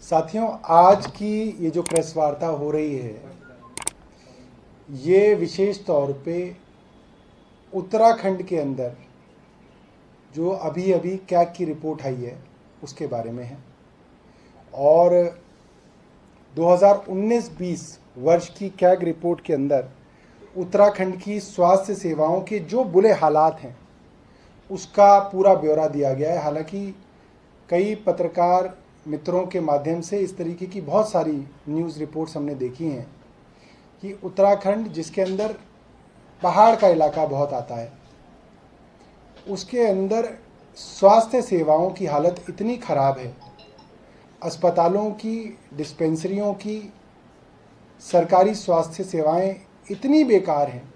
साथियों, आज की ये जो प्रेस वार्ता हो रही है, ये विशेष तौर पे उत्तराखंड के अंदर जो अभी अभी कैग की रिपोर्ट आई है उसके बारे में है। और 2019-20 वर्ष की कैग रिपोर्ट के अंदर उत्तराखंड की स्वास्थ्य सेवाओं के जो बुरे हालात हैं उसका पूरा ब्यौरा दिया गया है। हालांकि कई पत्रकार मित्रों के माध्यम से इस तरीके की बहुत सारी न्यूज़ रिपोर्ट्स हमने देखी हैं कि उत्तराखंड, जिसके अंदर पहाड़ का इलाका बहुत आता है, उसके अंदर स्वास्थ्य सेवाओं की हालत इतनी ख़राब है, अस्पतालों की, डिस्पेंसरियों की, सरकारी स्वास्थ्य सेवाएं इतनी बेकार हैं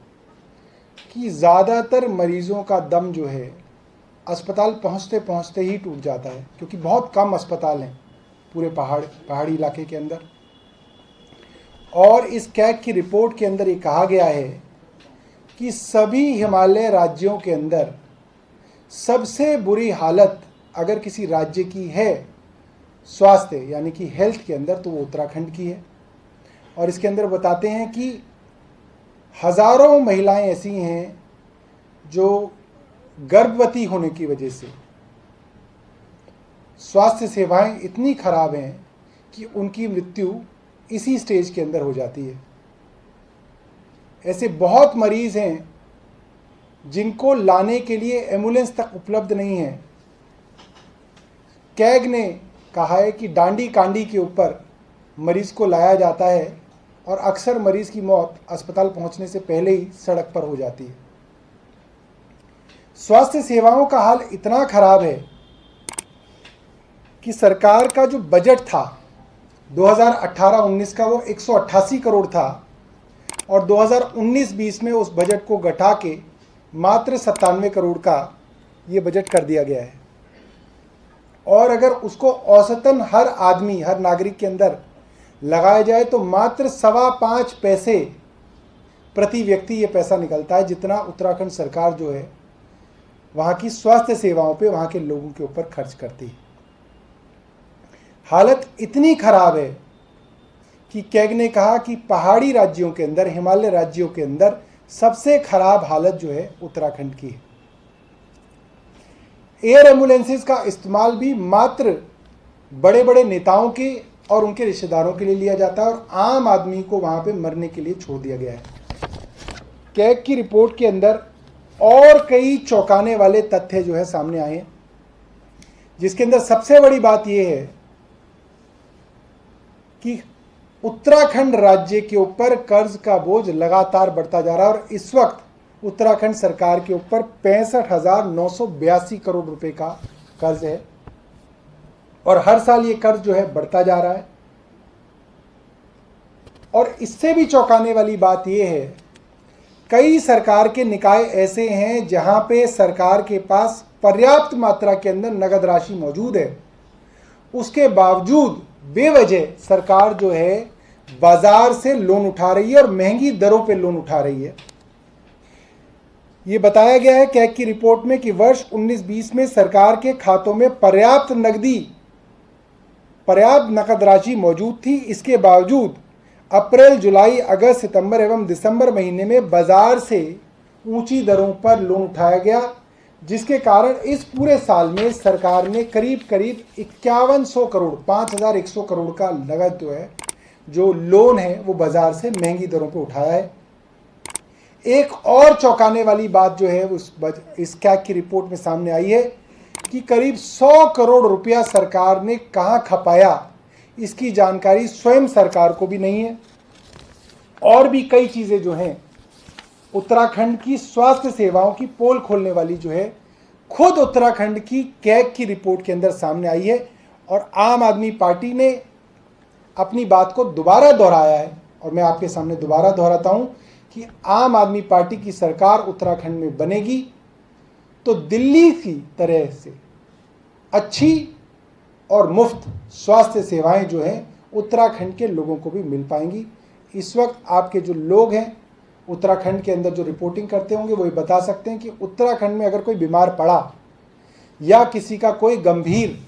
कि ज़्यादातर मरीज़ों का दम जो है अस्पताल पहुंचते पहुंचते ही टूट जाता है, क्योंकि बहुत कम अस्पताल हैं पूरे पहाड़ी इलाके के अंदर। और इस कैग की रिपोर्ट के अंदर ये कहा गया है कि सभी हिमालय राज्यों के अंदर सबसे बुरी हालत अगर किसी राज्य की है स्वास्थ्य यानी कि हेल्थ के अंदर, तो वो उत्तराखंड की है। और इसके अंदर बताते हैं कि हज़ारों महिलाएं ऐसी हैं जो गर्भवती होने की वजह से स्वास्थ्य सेवाएं इतनी खराब हैं कि उनकी मृत्यु इसी स्टेज के अंदर हो जाती है। ऐसे बहुत मरीज़ हैं जिनको लाने के लिए एम्बुलेंस तक उपलब्ध नहीं है। कैग ने कहा है कि डांडी कांडी के ऊपर मरीज़ को लाया जाता है और अक्सर मरीज़ की मौत अस्पताल पहुंचने से पहले ही सड़क पर हो जाती है। स्वास्थ्य सेवाओं का हाल इतना खराब है कि सरकार का जो बजट था 2018-19 का, वो 188 करोड़ था और 2019-20 में उस बजट को घटा के मात्र 97 करोड़ का ये बजट कर दिया गया है। और अगर उसको औसतन हर आदमी, हर नागरिक के अंदर लगाया जाए तो मात्र 5.25 पैसे प्रति व्यक्ति ये पैसा निकलता है, जितना उत्तराखंड सरकार जो है वहाँ की स्वास्थ्य सेवाओं पे, वहाँ के लोगों के ऊपर खर्च करती है। हालत इतनी खराब है कि कैग ने कहा कि पहाड़ी राज्यों के अंदर, हिमालय राज्यों के अंदर सबसे खराब हालत जो है उत्तराखंड की है। एयर एम्बुलेंसेस का इस्तेमाल भी मात्र बड़े बड़े नेताओं के और उनके रिश्तेदारों के लिए लिया जाता है और आम आदमी को वहाँ पे मरने के लिए छोड़ दिया गया है। कैग की रिपोर्ट के अंदर और कई चौंकाने वाले तथ्य जो है सामने आए हैं, जिसके अंदर सबसे बड़ी बात यह है कि उत्तराखंड राज्य के ऊपर कर्ज का बोझ लगातार बढ़ता जा रहा है और इस वक्त उत्तराखंड सरकार के ऊपर 65,982 करोड़ रुपए का कर्ज है और हर साल ये कर्ज जो है बढ़ता जा रहा है। और इससे भी चौंकाने वाली बात यह है, कई सरकार के निकाय ऐसे हैं जहां पे सरकार के पास पर्याप्त मात्रा के अंदर नगद राशि मौजूद है, उसके बावजूद बेवजह सरकार जो है बाजार से लोन उठा रही है और महंगी दरों पे लोन उठा रही है। ये बताया गया है कैग की रिपोर्ट में कि वर्ष 19-20 में सरकार के खातों में पर्याप्त नकद राशि मौजूद थी। इसके बावजूद अप्रैल, जुलाई, अगस्त, सितंबर एवं दिसंबर महीने में बाजार से ऊंची दरों पर लोन उठाया गया, जिसके कारण इस पूरे साल में सरकार ने करीब 5100 करोड़, 5100 करोड़ का नगद जो लोन है वो बाजार से महंगी दरों पर उठाया है। एक और चौंकाने वाली बात जो है इस कैग की रिपोर्ट में सामने आई है कि करीब 100 करोड़ रुपया सरकार ने कहां खपाया, इसकी जानकारी स्वयं सरकार को भी नहीं है। और भी कई चीजें जो हैं उत्तराखंड की स्वास्थ्य सेवाओं की पोल खोलने वाली जो है खुद उत्तराखंड की कैग की रिपोर्ट के अंदर सामने आई है। और आम आदमी पार्टी ने अपनी बात को दोबारा दोहराया है और मैं आपके सामने दोबारा दोहराता हूं कि आम आदमी पार्टी की सरकार उत्तराखंड में बनेगी तो दिल्ली की तरह से अच्छी और मुफ्त स्वास्थ्य सेवाएं जो हैं उत्तराखंड के लोगों को भी मिल पाएंगी। इस वक्त आपके जो लोग हैं उत्तराखंड के अंदर जो रिपोर्टिंग करते होंगे वो ये बता सकते हैं कि उत्तराखंड में अगर कोई बीमार पड़ा या किसी का कोई गंभीर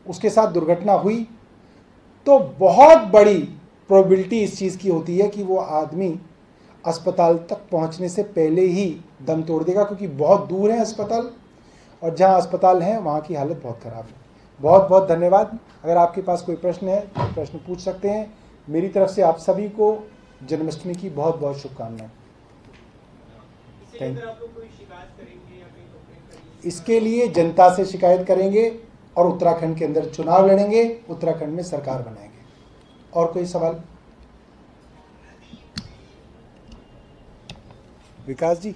उसके साथ दुर्घटना हुई तो बहुत बड़ी प्रोबेबिलिटी इस चीज़ की होती है कि वो आदमी अस्पताल तक पहुंचने से पहले ही दम तोड़ देगा, क्योंकि बहुत दूर है अस्पताल, और जहां अस्पताल है वहां की हालत बहुत ख़राब है। बहुत बहुत धन्यवाद। अगर आपके पास कोई प्रश्न है तो प्रश्न पूछ सकते हैं। मेरी तरफ से आप सभी को जन्माष्टमी की बहुत बहुत शुभकामनाएं। इसके लिए जनता से शिकायत करेंगे और उत्तराखंड के अंदर चुनाव लड़ेंगे, उत्तराखंड में सरकार बनाएंगे। और कोई सवाल? विकास जी।